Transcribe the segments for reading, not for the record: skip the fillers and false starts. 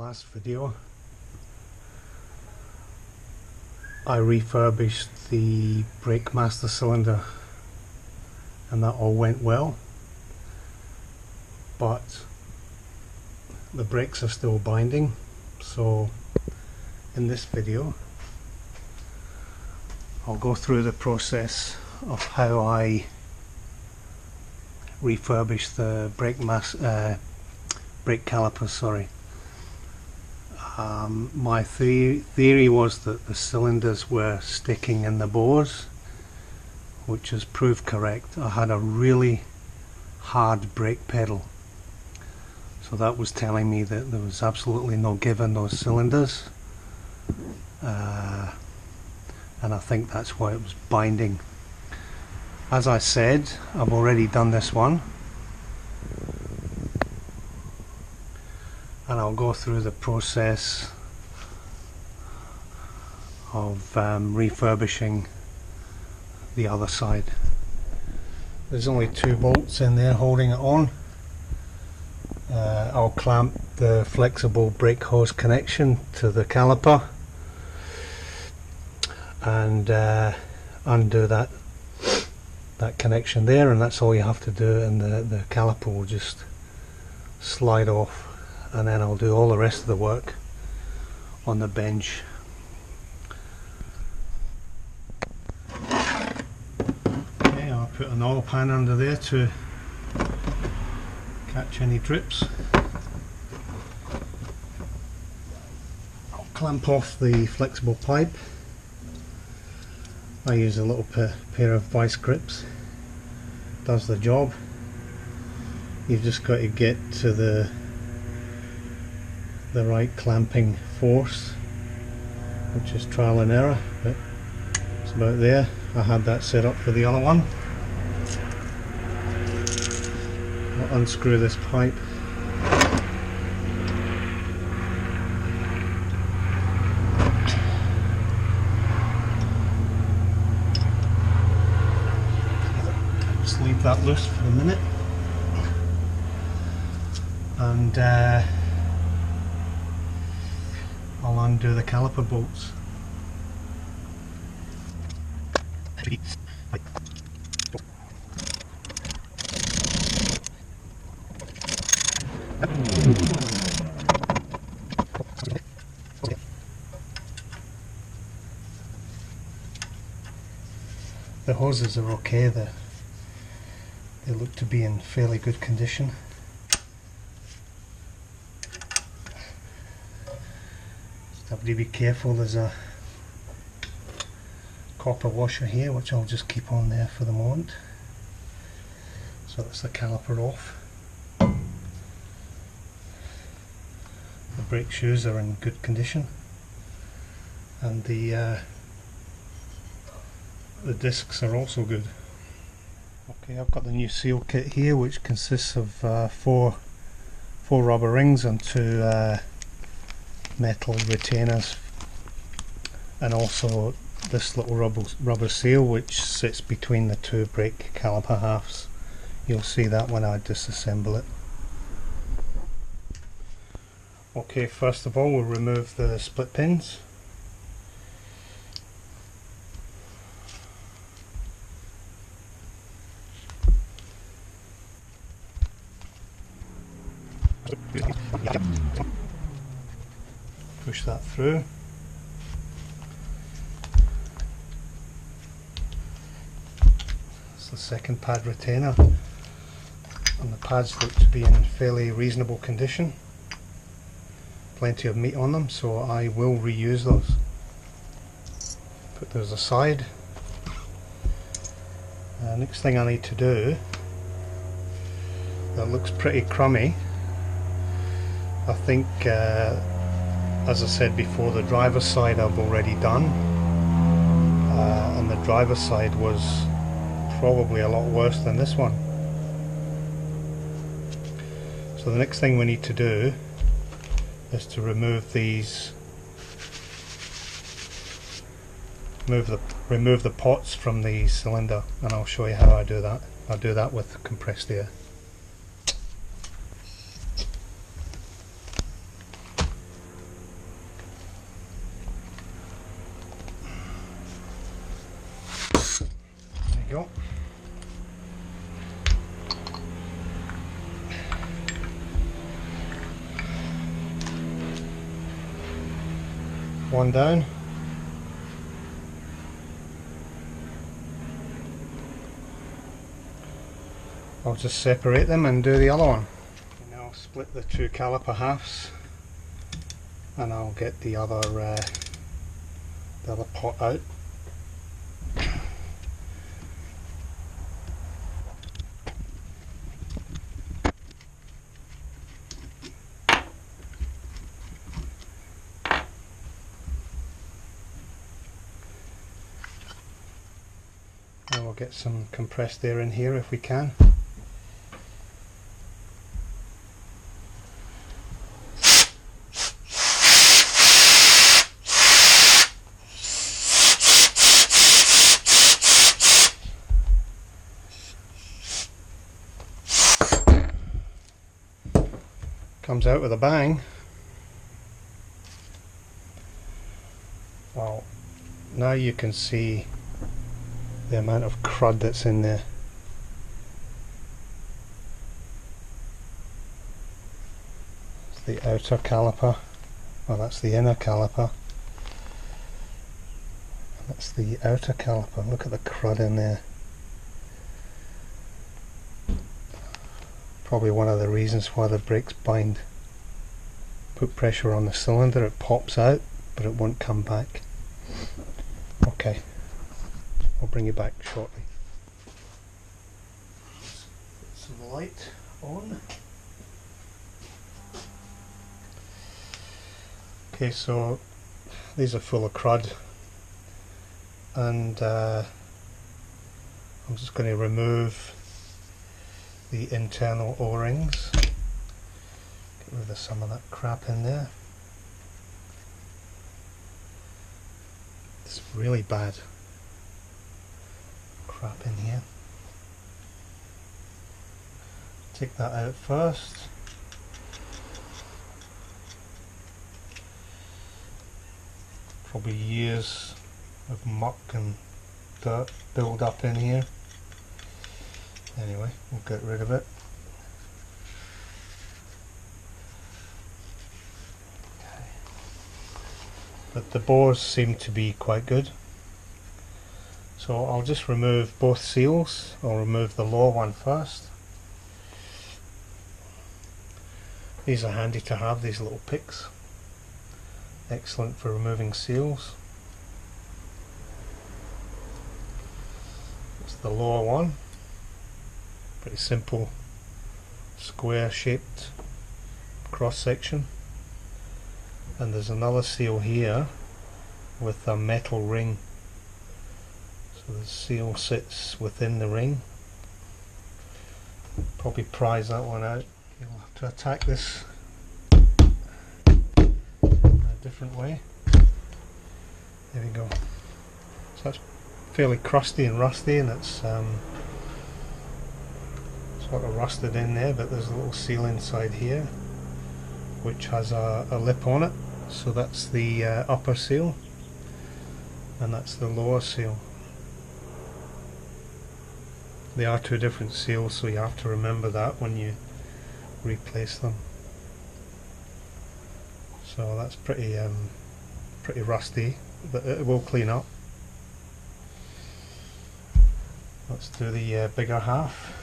last video I refurbished the brake master cylinder and that all went well, but the brakes are still binding. So in this video I'll go through the process of how I refurbish the brake calipers. Sorry. My theory was that the cylinders were sticking in the bores, which has proved correct. I had a really hard brake pedal, so that was telling me that there was absolutely no give in those cylinders, and I think that's why it was binding. As I said, I've already done this one, and I'll go through the process of refurbishing the other side. There's only 2 bolts in there holding it on. I'll clamp the flexible brake hose connection to the caliper and undo that connection there, and that's all you have to do, and the caliper will just slide off, and then I'll do all the rest of the work on the bench. Okay, I'll put an oil pan under there to catch any drips. I'll clamp off the flexible pipe. I use a little pair of vice grips. Does the job. You've just got to get to the right clamping force, which is trial and error, but it's about there. I had that set up for the other one. I'll unscrew this pipe. Just leave that loose for a minute, and I'll undo the caliper bolts. The hoses are okay, they look to be in fairly good condition. Just have to be careful, there's a copper washer here which I'll just keep on there for the moment. So that's the caliper off. The brake shoes are in good condition, and the discs are also good. Okay, I've got the new seal kit here, which consists of four rubber rings and 2 metal retainers, and also this little rubber seal which sits between the 2 brake caliper halves. You'll see that when I disassemble it. Okay, first of all we'll remove the split pins. Push that through. It's the second pad retainer, and the pads look to be in fairly reasonable condition. Plenty of meat on them, so I will reuse those. Put those aside. Next thing I need to do, that looks pretty crummy. I think, as I said before, the driver's side I've already done, and the driver's side was probably a lot worse than this one. So the next thing we need to do is to remove these, remove the pots from the cylinder, and I'll show you how I do that. I'll do that with compressed air. you go. One down. I'll just separate them and do the other one. And I'll split the two caliper halves, and I'll get the other pot out. And we'll get some compressed air in here if we can. Comes out with a bang. Well, now you can see the amount of crud that's in there. It's the outer caliper, well that's the inner caliper, and that's the outer caliper. Look at the crud in there. Probably one of the reasons why the brakes bind. Put pressure on the cylinder, it pops out, but it won't come back. Okay, I'll bring you back shortly. Put some light on. Okay, so these are full of crud, and I'm just going to remove the internal O-rings. Get rid of some of that crap in there. It's really bad crap in here. Take that out first. Probably years of muck and dirt build up in here. Anyway, we'll get rid of it. Okay. But the bores seem to be quite good. So I'll just remove both seals. I'll remove the lower one first. These are handy to have, these little picks. Excellent for removing seals. It's the lower one. Pretty simple square shaped cross section, and there's another seal here with a metal ring, so the seal sits within the ring. Probably prise that one out. You'll have to attack this in a different way. There we go. So that's fairly crusty and rusty, and it's sort of rusted in there, but there's a little seal inside here which has a lip on it. So that's the upper seal, and that's the lower seal. They are two different seals, so you have to remember that when you replace them. So that's pretty rusty, but it will clean up. Let's do the bigger half.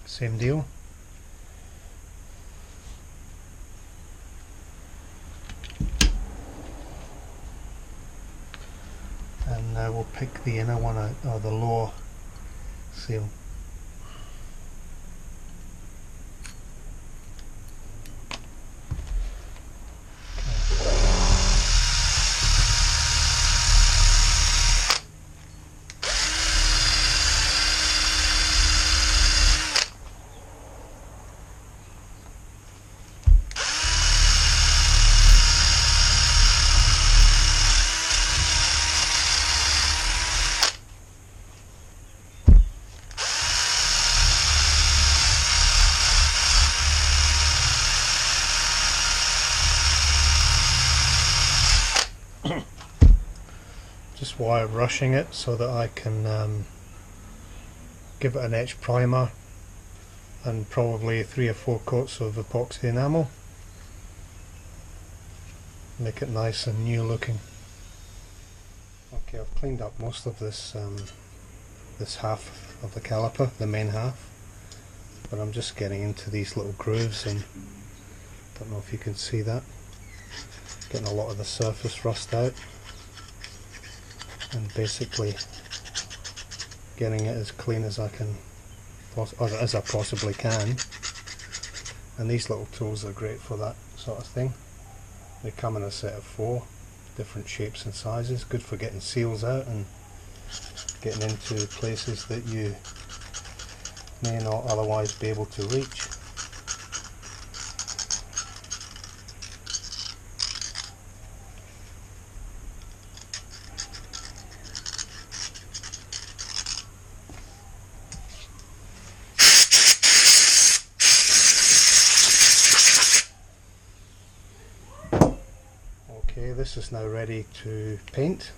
Same deal. And now we'll pick the inner one out, or the lower seal. That's why I'm rushing it, so that I can give it an etch primer and probably 3 or 4 coats of epoxy enamel. Make it nice and new looking. Okay, I've cleaned up most of this this half of the caliper, the main half, but I'm just getting into these little grooves, and don't know if you can see that. Getting a lot of the surface rust out, and basically getting it as clean as I can, or as I possibly can. And these little tools are great for that sort of thing. They come in a set of 4 different shapes and sizes, good for getting seals out and getting into places that you may not otherwise be able to reach. Okay, this is now ready to paint.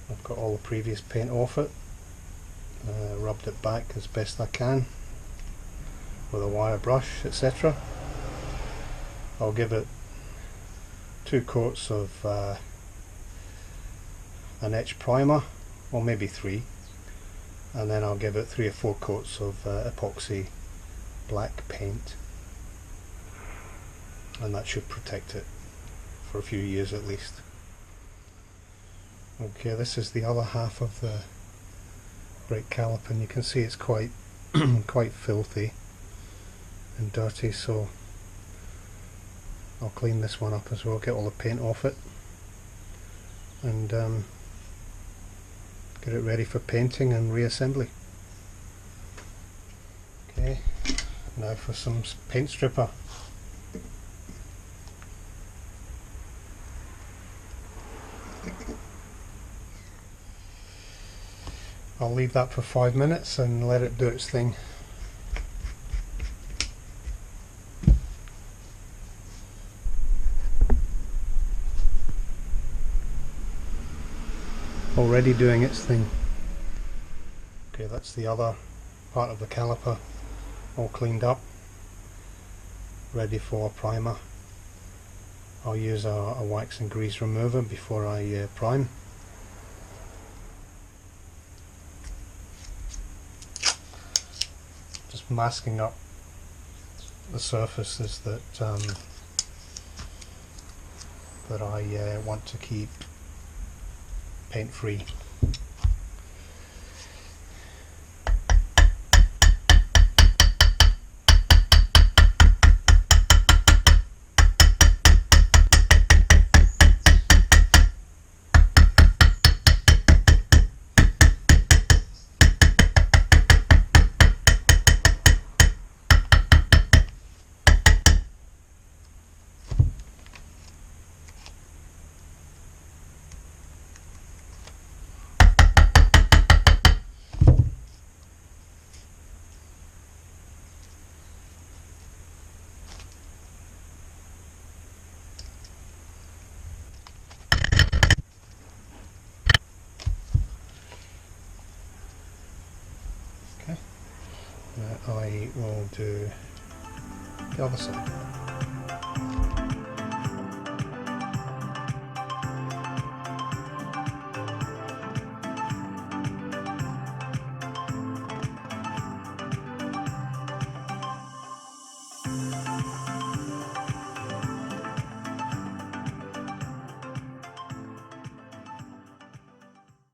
I've got all the previous paint off it, rubbed it back as best I can with a wire brush, etc. I'll give it 2 coats of an etch primer, or maybe 3, and then I'll give it 3 or 4 coats of epoxy black paint, and that should protect it for a few years at least. Okay, this is the other half of the brake caliper, and you can see it's quite quite filthy and dirty, so I'll clean this one up as well, get all the paint off it, and get it ready for painting and reassembly. Okay, now for some paint stripper. I'll leave that for 5 minutes and let it do its thing. Already doing its thing. Okay, that's the other part of the caliper all cleaned up, ready for primer. I'll use a wax and grease remover before I prime. Just masking up the surfaces that that I want to keep paint free. I will do the other side.